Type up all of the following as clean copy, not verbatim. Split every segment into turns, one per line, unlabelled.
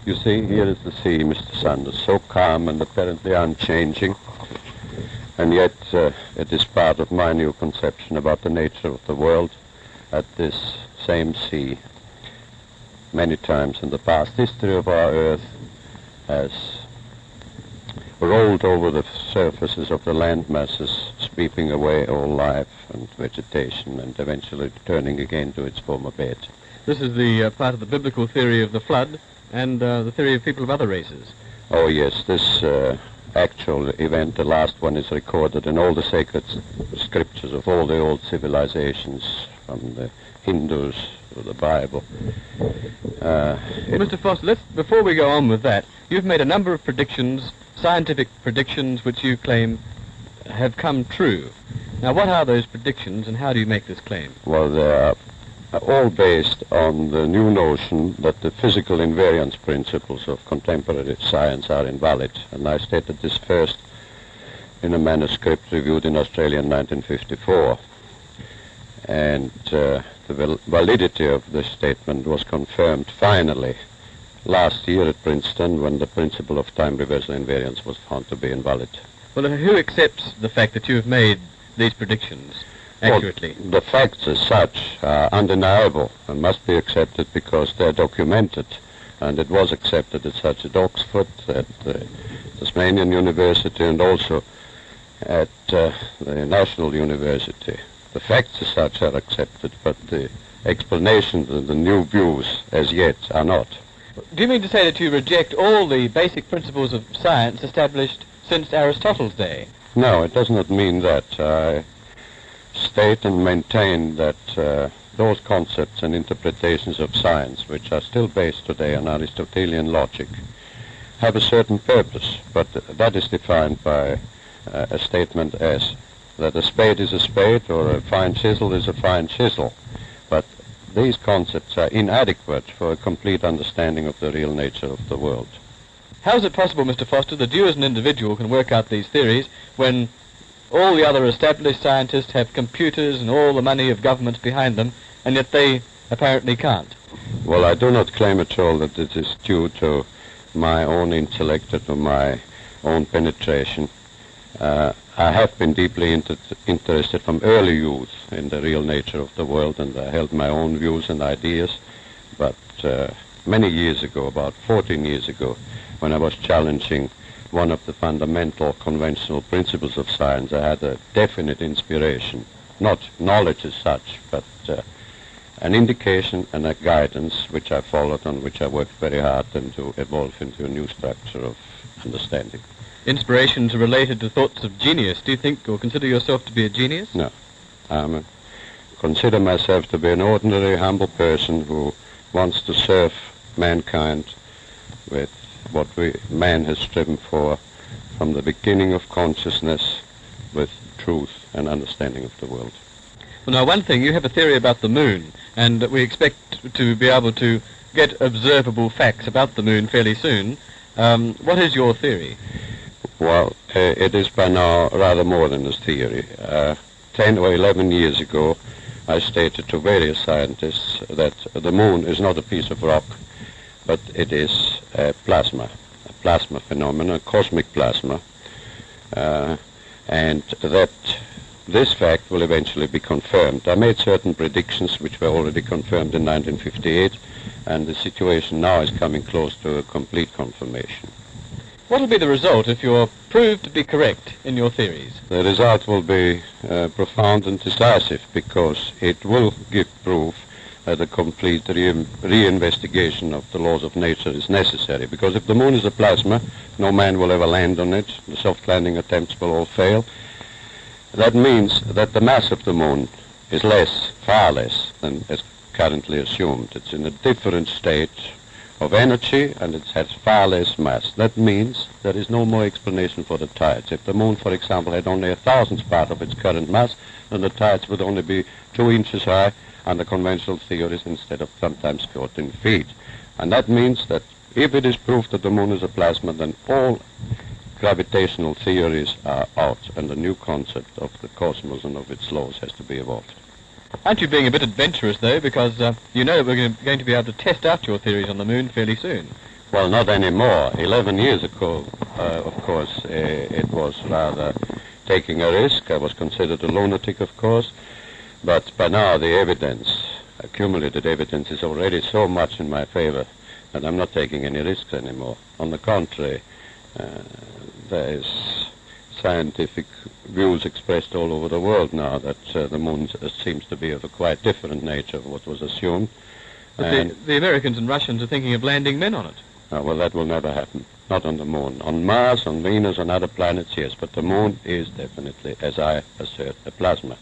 You see, here is the sea, Mr. Sanders, so calm and apparently unchanging, and yet it is part of my new conception about the nature of the world. At this same sea, many times in the past history of our Earth has rolled over the surfaces of the land masses, sweeping away all life and vegetation and eventually returning again to its former bed.
This is the part of the biblical theory of the flood and the theory of people of other races.
Oh yes, this actual event, the last one, is recorded in all the sacred scriptures of all the old civilizations, from the Hindus to the Bible.
Mr. Foster, before we go on with that, you've made a number of predictions, scientific predictions, which you claim have come true. Now, what are those predictions, and how do you make this claim?
Well, they are all based on the new notion that the physical invariance principles of contemporary science are invalid. And I stated this first in a manuscript reviewed in Australia in 1954. And the validity of this statement was confirmed finally last year at Princeton, when the principle of time reversal invariance was found to be invalid.
Well, who accepts the fact that you have made these predictions accurately?
Well, the facts as such are undeniable and must be accepted because they're documented. And it was accepted at such at Oxford, at the Tasmanian University, and also at the National University. The facts as such are accepted, but the explanations and the new views as yet are not.
Do you mean to say that you reject all the basic principles of science established since Aristotle's day?
No, it does not mean that. I state and maintain that those concepts and interpretations of science, which are still based today on Aristotelian logic, have a certain purpose, but that is defined by a statement as that a spade is a spade or a fine chisel is a fine chisel. But these concepts are inadequate for a complete understanding of the real nature of the world.
How is it possible, Mr. Foster, that you as an individual can work out these theories when all the other established scientists have computers and all the money of governments behind them, and yet they apparently can't?
Well, I do not claim at all that it is due to my own intellect or to my own penetration. I have been deeply interested from early youth in the real nature of the world, and I held my own views and ideas. But many years ago, about 14 years ago, when I was challenging one of the fundamental conventional principles of science, I had a definite inspiration, not knowledge as such, but an indication and a guidance which I followed, on which I worked very hard, and to evolve into a new structure of understanding.
Inspirations are related to thoughts of genius. Do you think or consider yourself to be a genius?
No. I consider myself to be an ordinary, humble person who wants to serve mankind with what man has striven for from the beginning of consciousness, with truth and understanding of the world.
Well, now, one thing, you have a theory about the moon, and we expect to be able to get observable facts about the moon fairly soon. What is your theory?
Well, it is by now rather more than a theory. 10 or 11 years ago, I stated to various scientists that the moon is not a piece of rock, but it is a plasma phenomenon, a cosmic plasma, and that this fact will eventually be confirmed. I made certain predictions which were already confirmed in 1958, and the situation now is coming close to a complete confirmation.
What will be the result if you're proved to be correct in your theories?
The result will be profound and decisive, because it will give proof that a complete reinvestigation of the laws of nature is necessary. Because if the moon is a plasma, no man will ever land on it. The soft landing attempts will all fail. That means that the mass of the moon is less, far less, than is currently assumed. It's in a different state of energy, and it has far less mass. That means there is no more explanation for the tides. If the moon, for example, had only 1,000th part of its current mass, then the tides would only be 2 inches high under conventional theories instead of sometimes 14 feet. And that means that if it is proved that the moon is a plasma, then all gravitational theories are out, and a new concept of the cosmos and of its laws has to be evolved.
Aren't you being a bit adventurous, though, because you know that we're going to be able to test out your theories on the moon fairly soon?
Well, not anymore. 11 years ago, of course, it was rather taking a risk. I was considered a lunatic, of course. But by now, the evidence, accumulated evidence, is already so much in my favor that I'm not taking any risks anymore. On the contrary, there is scientific views expressed all over the world now that the moon seems to be of a quite different nature of what was assumed.
But the Americans and Russians are thinking of landing men on it.
Well, that will never happen. Not on the moon. On Mars, on Venus, on other planets, yes. But the moon is definitely, as I assert, a plasma.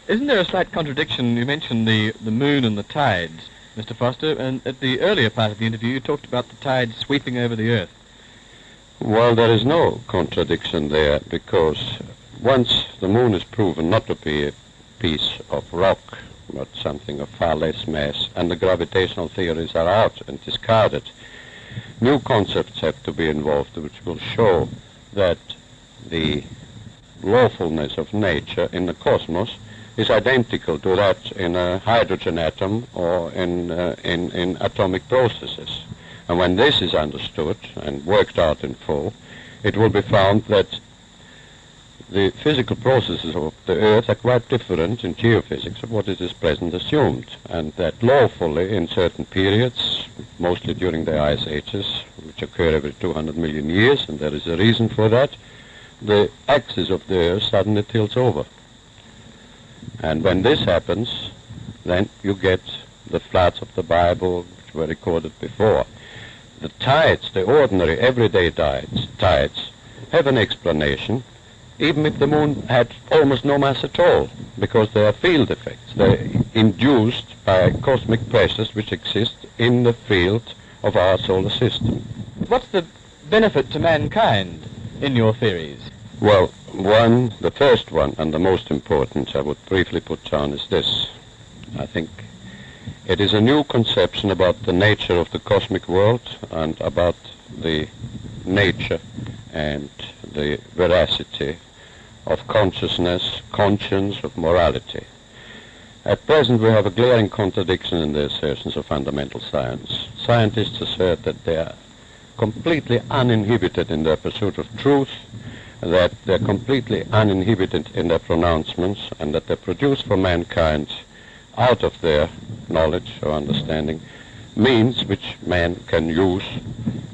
Isn't there a slight contradiction? You mentioned the moon and the tides, Mr. Foster, and at the earlier part of the interview you talked about the tides sweeping over the Earth.
Well, there is no contradiction there, because once the moon is proven not to be a piece of rock, but something of far less mass, and the gravitational theories are out and discarded, new concepts have to be involved which will show that the lawfulness of nature in the cosmos is identical to that in a hydrogen atom or in atomic processes. And when this is understood and worked out in full, it will be found that the physical processes of the Earth are quite different in geophysics of what it is present assumed, and that lawfully in certain periods, mostly during the ice ages, which occur every 200 million years, and there is a reason for that, the axis of the Earth suddenly tilts over. And when this happens, then you get the floods of the Bible, which were recorded before. The tides, the ordinary, everyday tides, have an explanation, even if the moon had almost no mass at all, because they are field effects. They're induced by cosmic pressures which exist in the field of our solar system.
What's the benefit to mankind in your theories?
Well, the first one, and the most important I would briefly put down, is this. I think it is a new conception about the nature of the cosmic world and about the nature and the veracity of consciousness, conscience, of morality. At present we have a glaring contradiction in the assertions of fundamental science. Scientists assert that they are completely uninhibited in their pursuit of truth, that they're completely uninhibited in their pronouncements, and that they produce for mankind, out of their knowledge or understanding, means which man can use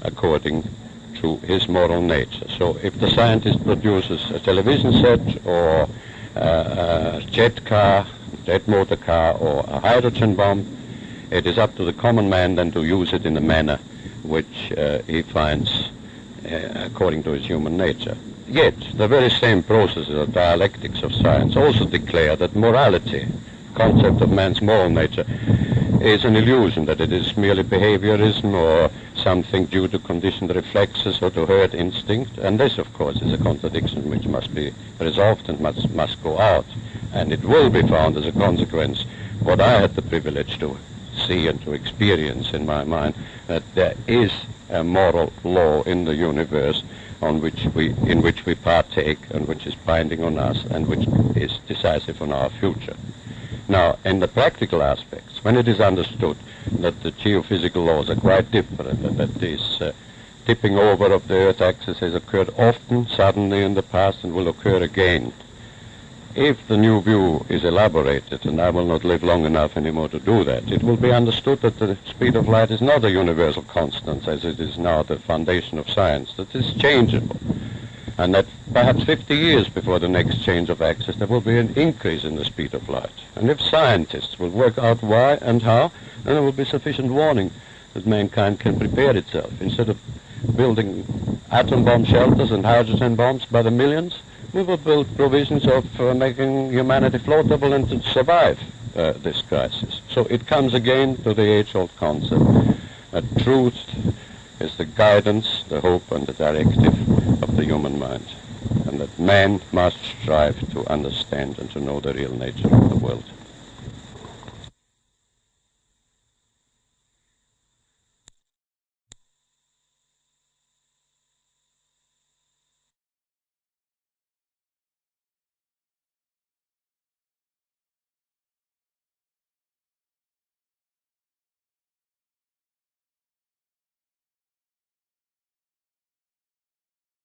according to his moral nature. So if the scientist produces a television set or a jet motor car or a hydrogen bomb, it is up to the common man then to use it in a manner which he finds according to his human nature. Yet, the very same processes or dialectics of science also declare that morality, concept of man's moral nature, is an illusion, that it is merely behaviorism or something due to conditioned reflexes or to herd instinct. And this, of course, is a contradiction which must be resolved and must go out. And it will be found as a consequence, what I had the privilege to see and to experience in my mind, that there is a moral law in the universe in which we partake and which is binding on us and which is decisive on our future. Now, in the practical aspects, when it is understood that the geophysical laws are quite different and that this tipping over of the Earth axis has occurred often, suddenly in the past, and will occur again, if the new view is elaborated, and I will not live long enough anymore to do that, it will be understood that the speed of light is not a universal constant, as it is now the foundation of science, that it is changeable, and that perhaps 50 years before the next change of axis there will be an increase in the speed of light. And if scientists will work out why and how, then there will be sufficient warning that mankind can prepare itself. Instead of building atom bomb shelters and hydrogen bombs by the millions, we will build provisions of making humanity floatable and to survive this crisis. So it comes again to the age-old concept that truth is the guidance, the hope, and the directive of the human mind, and that man must strive to understand and to know the real nature of the world.